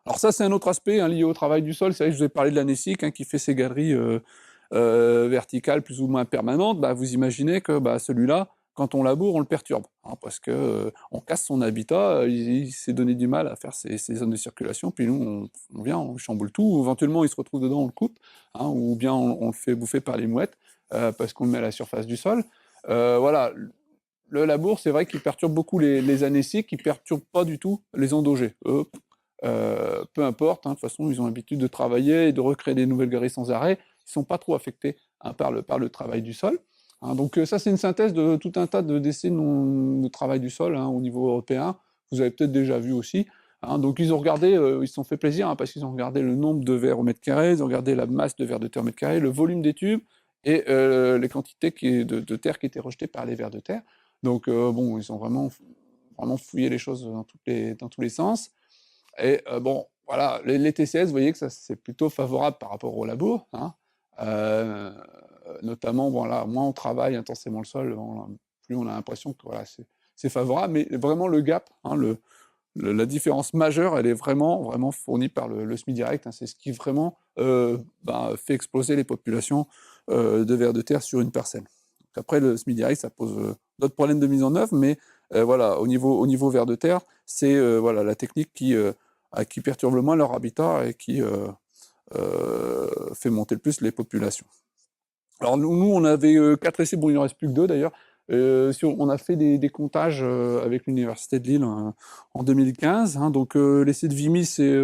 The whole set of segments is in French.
Alors ça, c'est un autre aspect hein, lié au travail du sol. C'est vrai que je vous ai parlé de l'anessique hein, qui fait ses galeries verticales plus ou moins permanentes. Bah, vous imaginez que bah, celui-là, quand on laboure, on le perturbe. Hein, parce que on casse son habitat, il s'est donné du mal à faire ses zones de circulation. Puis nous, on vient, on chamboule tout. Ou éventuellement, il se retrouve dedans, on le coupe. Hein, ou bien on le fait bouffer par les mouettes parce qu'on le met à la surface du sol. Voilà, le labour, c'est vrai qu'il perturbe beaucoup les anéciques, il ne perturbe pas du tout les endogés. Eux, peu importe, hein, de toute façon, ils ont l'habitude de travailler et de recréer des nouvelles galeries sans arrêt. Ils ne sont pas trop affectés hein, par le travail du sol. Hein, donc ça, c'est une synthèse de tout un tas d'essais de travail du sol hein, au niveau européen. Vous avez peut-être déjà vu aussi. Hein, donc ils ont regardé, ils se sont fait plaisir hein, parce qu'ils ont regardé le nombre de vers au mètre carré, ils ont regardé la masse de vers de terre au mètre carré, le volume des tubes et les quantités de terre qui étaient rejetées par les vers de terre. Donc bon, ils ont vraiment fouillé les choses dans tous les sens. Et bon, voilà, les TCS, vous voyez que ça c'est plutôt favorable par rapport au labour, hein. Heu, Notamment, bon là, moins on travaille intensément le sol, plus on a l'impression que voilà, c'est favorable. Mais vraiment le gap, hein, la différence majeure, elle est vraiment fournie par le SMI direct, hein. C'est ce qui vraiment, fait exploser les populations, de vers de terre sur une parcelle. Donc après le SMI direct, ça pose, d'autres problèmes de mise en œuvre, mais voilà, au niveau vers de terre, c'est, voilà, la technique qui perturbe le moins leur habitat et qui, fait monter le plus les populations. Alors nous on avait, 4 essais, bon il en reste plus que 2 d'ailleurs. On a fait des comptages, avec l'université de Lille en 2015, hein, donc l'essai de Vimy, c'est,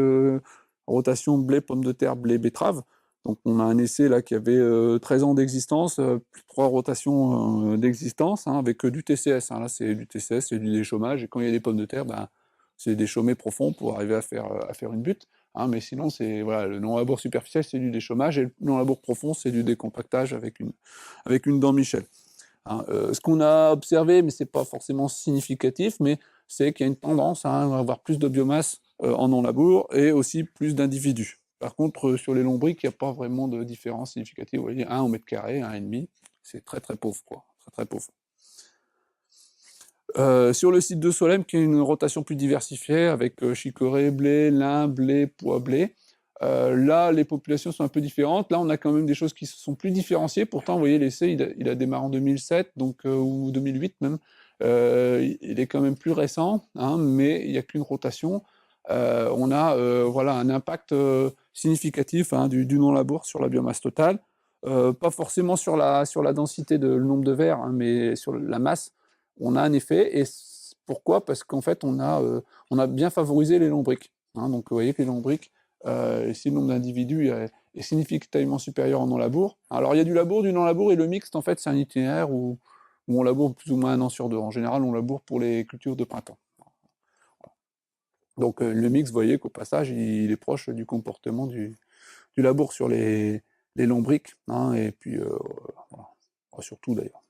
rotation blé, pomme de terre, blé, betterave. Donc on a un essai là qui avait, 13 ans d'existence, plus de 3 rotations, d'existence, hein, avec, du TCS, hein. Là c'est du TCS, c'est du déchômage et quand il y a des pommes de terre, ben, c'est déchaumer profond pour arriver à faire une butte. Hein, mais sinon, c'est voilà, le non-labour superficiel, c'est du déchômage, et le non-labour profond, c'est du décompactage avec une dent Michel. Hein. Ce qu'on a observé, mais c'est pas forcément significatif, mais c'est qu'il y a une tendance hein, à avoir plus de biomasse en non-labour et aussi plus d'individus. Par contre, sur les lombriques, il n'y a pas vraiment de différence significative. Vous voyez, 1 au mètre carré, 1,5, c'est très très pauvre, quoi. Très très pauvre. Sur le site de Solem, qui a une rotation plus diversifiée avec chicorée, blé, lin, blé, pois, blé. Là, les populations sont un peu différentes. Là, on a quand même des choses qui sont plus différenciées. Pourtant, vous voyez, l'essai, il a démarré en 2007, donc, ou 2008 même. Il est quand même plus récent, hein, mais il n'y a qu'une rotation. On a voilà, un impact significatif hein, du non-labour sur la biomasse totale. Pas forcément sur la densité, le nombre de vers, hein, mais sur la masse on a un effet. Et pourquoi? Parce qu'en fait, on a bien favorisé les lombriques. Hein, donc, vous voyez que les lombriques, si le nombre d'individus est significativement supérieur en non-labour. Alors, il y a du labour, du non-labour, et le mixte, en fait, c'est un itinéraire où on laboure plus ou moins 1 an sur 2. En général, on laboure pour les cultures de printemps. Donc, le mix, vous voyez qu'au passage, il est proche du comportement du labour sur les lombriques, hein, et puis, voilà. Surtout d'ailleurs.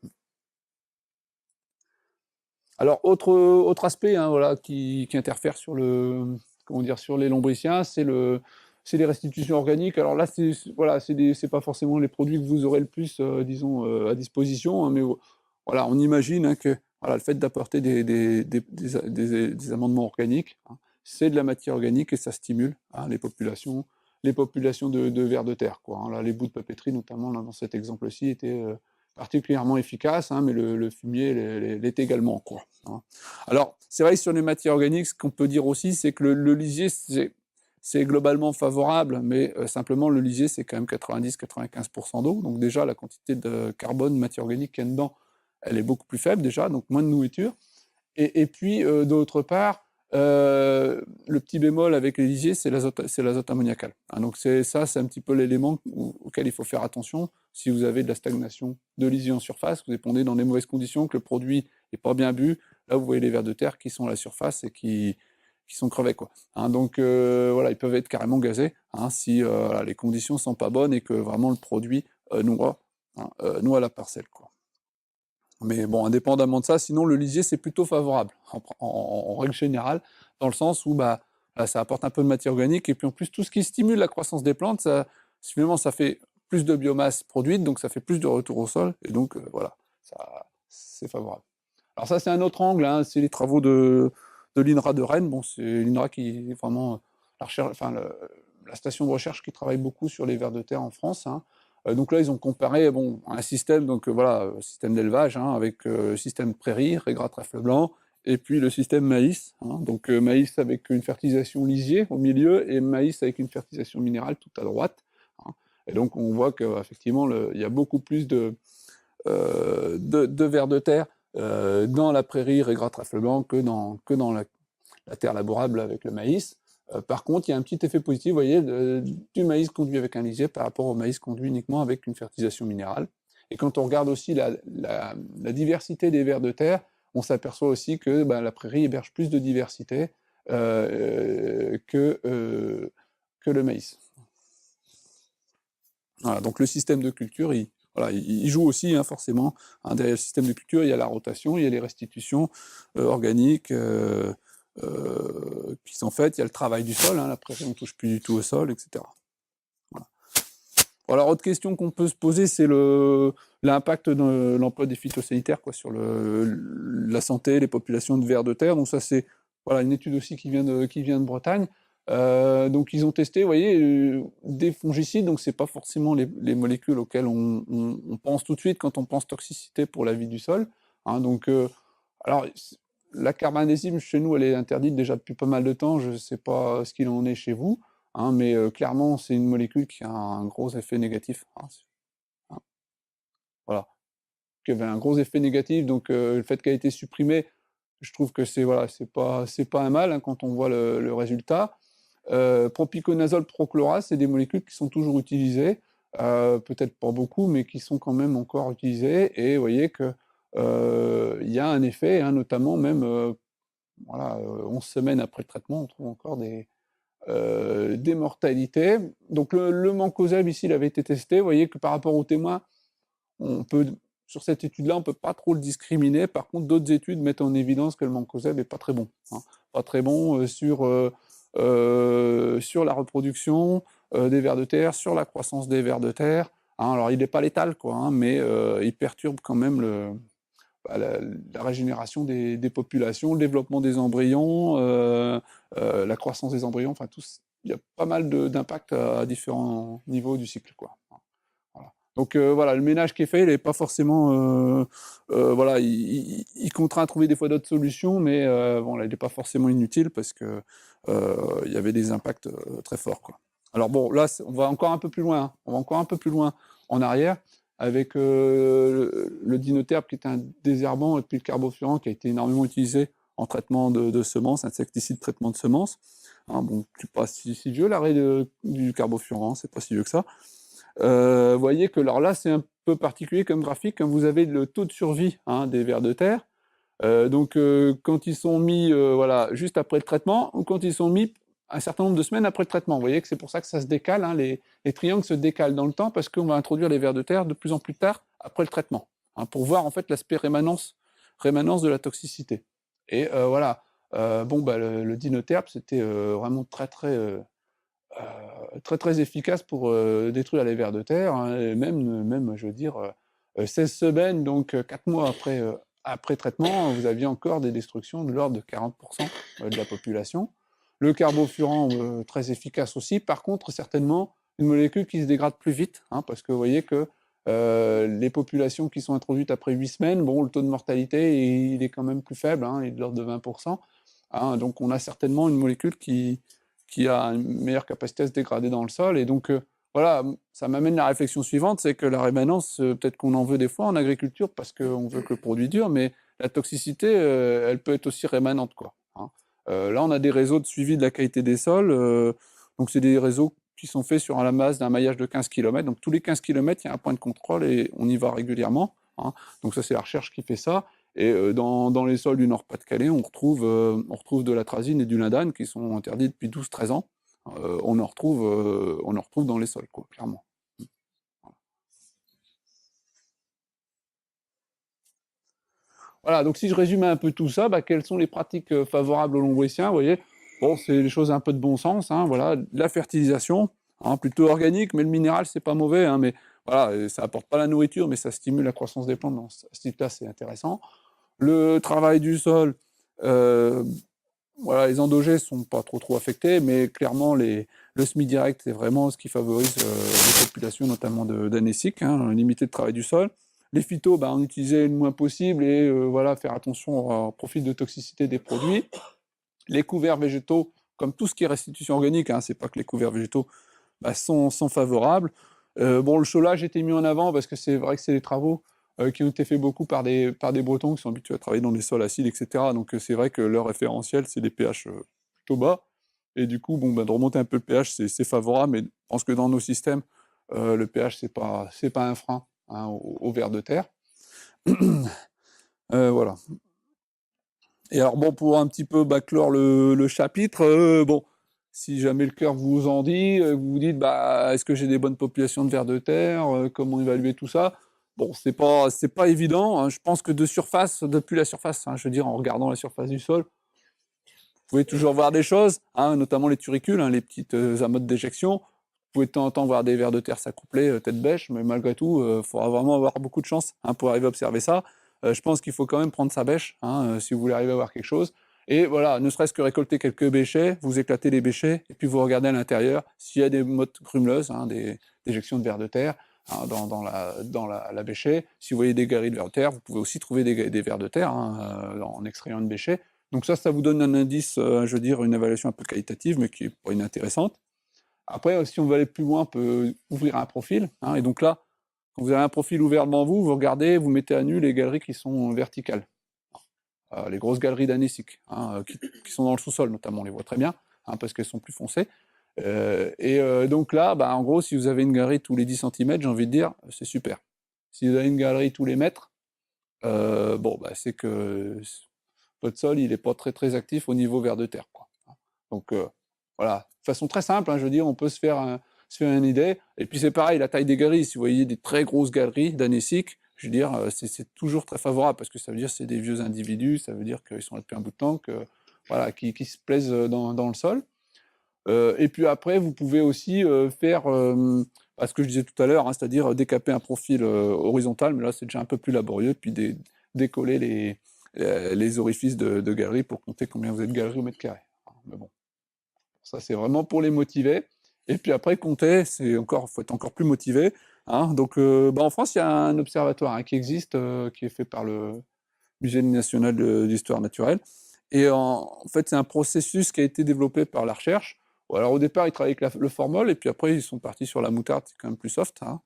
Alors, autre aspect hein, voilà, qui interfère comment dire, sur les lombriciens, c'est les restitutions organiques. Alors là, voilà, c'est pas forcément les produits que vous aurez le plus, disons, à disposition, hein, mais voilà, on imagine hein, que voilà, le fait d'apporter des amendements organiques, hein, c'est de la matière organique et ça stimule hein, les populations de vers de terre. Quoi, hein. Là, les bouts de papeterie, notamment là, dans cet exemple-ci, étaient particulièrement efficace, hein, mais le fumier l'est également. Quoi, hein. Alors, c'est vrai que sur les matières organiques, ce qu'on peut dire aussi, c'est que le lisier, c'est globalement favorable, mais simplement, le lisier, c'est quand même 90-95% d'eau. Donc déjà, la quantité de carbone, de matière organique qu'il y a dedans, elle est beaucoup plus faible déjà, donc moins de nourriture. Et puis, d'autre part, le petit bémol avec les lisiers, c'est l'azote ammoniacal. Hein, donc c'est un petit peu l'élément auquel il faut faire attention. Si vous avez de la stagnation de lisier en surface, vous épondez dans des mauvaises conditions, que le produit n'est pas bien bu, là vous voyez les vers de terre qui sont à la surface et qui sont crevés. Quoi. Hein, donc voilà, ils peuvent être carrément gazés hein, si voilà, les conditions ne sont pas bonnes et que vraiment le produit noie la parcelle. Quoi. Mais bon, indépendamment de ça, sinon le lisier, c'est plutôt favorable, en règle générale, dans le sens où bah, ça apporte un peu de matière organique, et puis en plus, tout ce qui stimule la croissance des plantes, finalement, ça fait plus de biomasse produite, donc ça fait plus de retour au sol, et donc voilà, c'est favorable. Alors ça, c'est un autre angle, hein, c'est les travaux de l'INRA de Rennes. Bon, c'est l'INRA qui vraiment la station de recherche qui travaille beaucoup sur les vers de terre en France, hein. Donc là, ils ont comparé un système, système d'élevage, hein, avec le système prairie, régras trèfle blanc, et puis le système maïs, hein. Donc maïs avec une fertilisation lisier au milieu et maïs avec une fertilisation minérale tout à droite, hein. Et donc on voit qu'effectivement, il y a beaucoup plus de vers de terre dans la prairie régras trèfle blanc que dans la terre labourable avec le maïs. Par contre, il y a un petit effet positif, vous voyez, du maïs conduit avec un lisier par rapport au maïs conduit uniquement avec une fertilisation minérale. Et quand on regarde aussi la diversité des vers de terre, on s'aperçoit aussi que la prairie héberge plus de diversité que le maïs. Voilà, donc le système de culture, il joue aussi, hein, forcément. Hein, derrière le système de culture, il y a la rotation, il y a les restitutions organiques qui sont faites, il y a le travail du sol, hein, la prairie, on ne touche plus du tout au sol, etc. Voilà. Alors, autre question qu'on peut se poser, c'est l'impact de l'emploi des phytosanitaires sur la santé, les populations de vers de terre. Donc ça, c'est une étude aussi qui vient de Bretagne. Donc ils ont testé, vous voyez, des fongicides, donc c'est pas forcément les molécules auxquelles on pense tout de suite quand on pense toxicité pour la vie du sol, hein. Donc, alors, la carbamazine chez nous, elle est interdite déjà depuis pas mal de temps, je ne sais pas ce qu'il en est chez vous, hein, mais clairement, c'est une molécule qui a un gros effet négatif, hein. Voilà, qui avait un gros effet négatif, donc le fait qu'elle ait été supprimée, je trouve que c'est pas un mal, hein, quand on voit le résultat. Propiconazole, prochlorase, c'est des molécules qui sont toujours utilisées, peut-être pas beaucoup, mais qui sont quand même encore utilisées. Et vous voyez qu'il y a un effet, hein, notamment même 11 semaines après le traitement, on trouve encore des mortalités. Donc le mancozeb, ici, il avait été testé. Vous voyez que par rapport aux témoins, sur cette étude-là, on ne peut pas trop le discriminer. Par contre, d'autres études mettent en évidence que le mancozeb n'est pas très bon, hein. Pas très bon sur la reproduction des vers de terre, sur la croissance des vers de terre, hein. Alors, il n'est pas létal, hein, mais il perturbe quand même la régénération des populations, le développement des embryons, la croissance des embryons, enfin, il y a pas mal d'impacts à différents niveaux du cycle, quoi. Voilà. Donc le ménage qui est fait, il n'est pas forcément... il contraint à trouver des fois d'autres solutions, mais il n'est pas forcément inutile parce que il y avait des impacts très forts, quoi. Alors bon, là, on va encore un peu plus loin, hein. On va encore un peu plus loin en arrière avec le dinoterpe qui est un désherbant et puis le carbofuran qui a été énormément utilisé en traitement de semences, insecticide traitement de semences, hein. Bon, c'est pas si vieux l'arrêt du carbofuran, c'est pas si vieux que ça. Vous voyez que alors là, c'est un peu particulier comme graphique, hein. Vous avez le taux de survie, hein, des vers de terre. Donc, quand ils sont mis juste après le traitement ou quand ils sont mis un certain nombre de semaines après le traitement. Vous voyez que c'est pour ça que ça se décale, hein, les triangles se décalent dans le temps parce qu'on va introduire les vers de terre de plus en plus tard après le traitement, hein, pour voir en fait l'aspect rémanence de la toxicité. Et le dinoterpe, c'était vraiment très très efficace pour détruire les vers de terre, hein, et même, je veux dire, 16 semaines, donc 4 mois après traitement, vous aviez encore des destructions de l'ordre de 40% de la population. Le carbofuran, très efficace aussi. Par contre, certainement, une molécule qui se dégrade plus vite, hein, parce que vous voyez que les populations qui sont introduites après 8 semaines, le taux de mortalité, il est quand même plus faible, hein, il est de l'ordre de 20%. Hein, donc on a certainement une molécule qui a une meilleure capacité à se dégrader dans le sol. Et donc, ça m'amène à la réflexion suivante, c'est que la rémanence, peut-être qu'on en veut des fois en agriculture parce qu'on veut que le produit dure, mais la toxicité, elle peut être aussi rémanente, quoi, hein. Là, on a des réseaux de suivi de la qualité des sols. Donc, c'est des réseaux qui sont faits sur la masse d'un maillage de 15 km. Donc, tous les 15 km, il y a un point de contrôle et on y va régulièrement, hein. Donc, ça, c'est la recherche qui fait ça. Et dans les sols du Nord-Pas-de-Calais, on retrouve de l'atrazine et du lindane qui sont interdits depuis 12-13 ans. On en retrouve dans les sols, quoi, clairement. Voilà, donc si je résume un peu tout ça, quelles sont les pratiques favorables aux lombriciens? Vous voyez, c'est des choses un peu de bon sens, hein, voilà, la fertilisation, hein, plutôt organique, mais le minéral, c'est pas mauvais, hein, mais voilà, ça apporte pas la nourriture, mais ça stimule la croissance des plantes, dans ce type-là, c'est intéressant. Le travail du sol, voilà, les endogés sont pas trop affectés, mais clairement, le semi-direct, c'est vraiment ce qui favorise les populations, notamment d'anéciques, hein, limiter le travail du sol. Les phytos, en utiliser le moins possible et voilà, faire attention au profil de toxicité des produits. Les couverts végétaux, comme tout ce qui est restitution organique, hein, c'est pas que les couverts végétaux, sont favorables. Bon, le cholage était mis en avant parce que c'est vrai que c'est des travaux qui ont été faits beaucoup par des Bretons qui sont habitués à travailler dans des sols acides, etc. Donc c'est vrai que leur référentiel, c'est des pH plutôt bas. Et du coup, bon, de remonter un peu le pH, c'est favorable, mais je pense que dans nos systèmes, le pH, c'est pas un frein, hein, au ver de terre. Voilà. Et alors bon, pour un petit peu clore le chapitre, bon, si jamais le cœur vous en dit, vous vous dites, est-ce que j'ai des bonnes populations de vers de terre, comment évaluer tout ça? Bon, c'est pas évident, hein. Je pense que de surface, depuis la surface, hein, je veux dire en regardant la surface du sol, vous pouvez toujours voir des choses, hein, notamment les turicules, hein, les petites amottes d'éjection. Vous pouvez de temps en temps voir des vers de terre s'accoupler, tête bêche, mais malgré tout, il faudra vraiment avoir beaucoup de chance, hein, pour arriver à observer ça. Je pense qu'il faut quand même prendre sa bêche, hein, si vous voulez arriver à voir quelque chose. Et voilà, ne serait-ce que récolter quelques béchets, vous éclatez les béchets, et puis vous regardez à l'intérieur s'il y a des mottes grumeleuses, hein, des déjections de vers de terre, hein, dans la béchet. Si vous voyez des galeries de vers de terre, vous pouvez aussi trouver des vers de terre, hein, en extrayant une béchet. Donc ça vous donne un indice, je veux dire, une évaluation un peu qualitative, mais qui est pas inintéressante. Après, si on veut aller plus loin, on peut ouvrir un profil, hein, et donc là, quand vous avez un profil ouvert devant vous, vous regardez, vous mettez à nu les galeries qui sont verticales. Les grosses galeries d'anéciques, hein, qui sont dans le sous-sol notamment, on les voit très bien, hein, parce qu'elles sont plus foncées. Donc là, en gros, si vous avez une galerie tous les 10 cm, j'ai envie de dire, c'est super. Si vous avez une galerie tous les mètres, c'est que votre sol, il n'est pas très actif au niveau vers de terre, quoi. Donc voilà, de façon très simple, hein, je veux dire, on peut se faire une idée. Et puis c'est pareil, la taille des galeries, si vous voyez des très grosses galeries d'anéciques, je veux dire, c'est toujours très favorable, parce que ça veut dire que c'est des vieux individus, ça veut dire qu'ils sont là depuis un bout de temps, voilà, qui se plaisent dans le sol. Et puis après, vous pouvez aussi faire ce que je disais tout à l'heure, hein, c'est-à-dire décaper un profil horizontal, mais là c'est déjà un peu plus laborieux, puis décoller les orifices de galeries pour compter combien vous êtes de galeries au mètre carré. Mais bon, ça c'est vraiment pour les motiver. Et puis après, compter, faut être encore plus motivé, hein. Donc en France, il y a un observatoire, hein, qui existe, qui est fait par le Musée national d'histoire naturelle. Et en fait, c'est un processus qui a été développé par la recherche. Bon, alors au départ, ils travaillaient avec le formol, et puis après, ils sont partis sur la moutarde, c'est quand même plus soft, hein,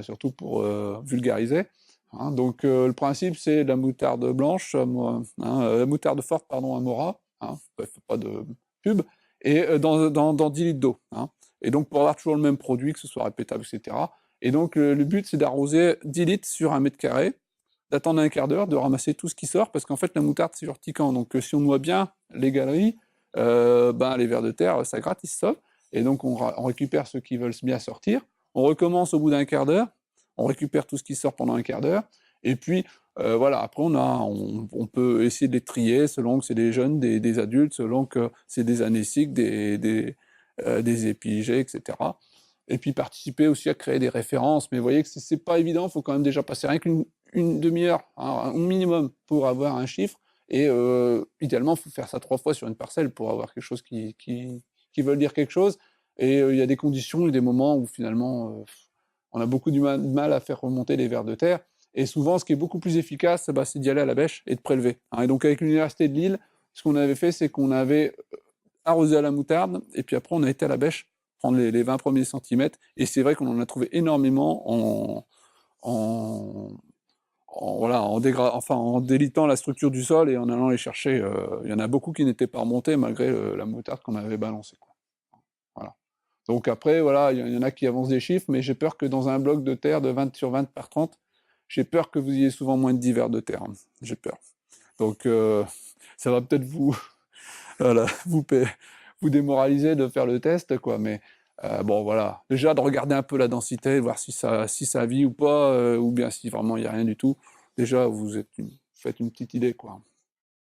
surtout pour vulgariser, hein. Donc le principe, c'est de la moutarde blanche, la moutarde forte, pardon, Amora, hein, bref, pas de pub, et dans 10 litres d'eau, hein. Et donc pour avoir toujours le même produit, que ce soit répétable, etc. Et donc le but, c'est d'arroser 10 litres sur 1 mètre carré, d'attendre un quart d'heure, de ramasser tout ce qui sort, parce qu'en fait, la moutarde, c'est urticant. Donc, si on noie bien les galeries, les vers de terre, ça gratte, ils se sauvent. Et donc, on récupère ceux qui veulent bien sortir. On recommence au bout d'un quart d'heure. On récupère tout ce qui sort pendant un quart d'heure. Et puis, voilà, après, on peut essayer de les trier selon que c'est des jeunes, des adultes, selon que c'est des anéciques, des épigés, etc. Et puis participer aussi à créer des références. Mais vous voyez que c'est pas évident, il faut quand même déjà passer rien qu'une demi-heure, hein, un minimum, pour avoir un chiffre. Et idéalement, il faut faire ça 3 fois sur une parcelle pour avoir quelque chose qui veut dire quelque chose. Et il y a des conditions et des moments où finalement, on a beaucoup de mal à faire remonter les vers de terre. Et souvent, ce qui est beaucoup plus efficace, c'est d'y aller à la bêche et de prélever, hein. Et donc avec l'Université de Lille, ce qu'on avait fait, c'est qu'on avait arrosé à la moutarde, et puis après on a été à la bêche, prendre les 20 premiers centimètres, et c'est vrai qu'on en a trouvé énormément en, voilà, en délitant la structure du sol et en allant les chercher. Il y en a beaucoup qui n'étaient pas remontés malgré la moutarde qu'on avait balancée, quoi. Voilà. Donc après, voilà, il y en a qui avancent des chiffres, mais j'ai peur que dans un bloc de terre de 20 sur 20 par 30, j'ai peur que vous ayez souvent moins de 10 vers de terre, hein. J'ai peur. Donc ça va peut-être voilà, vous démoraliser de faire le test, quoi. Mais bon, voilà. Déjà, de regarder un peu la densité, voir si ça vit ou pas, ou bien si vraiment il n'y a rien du tout. Déjà, faites une petite idée, quoi.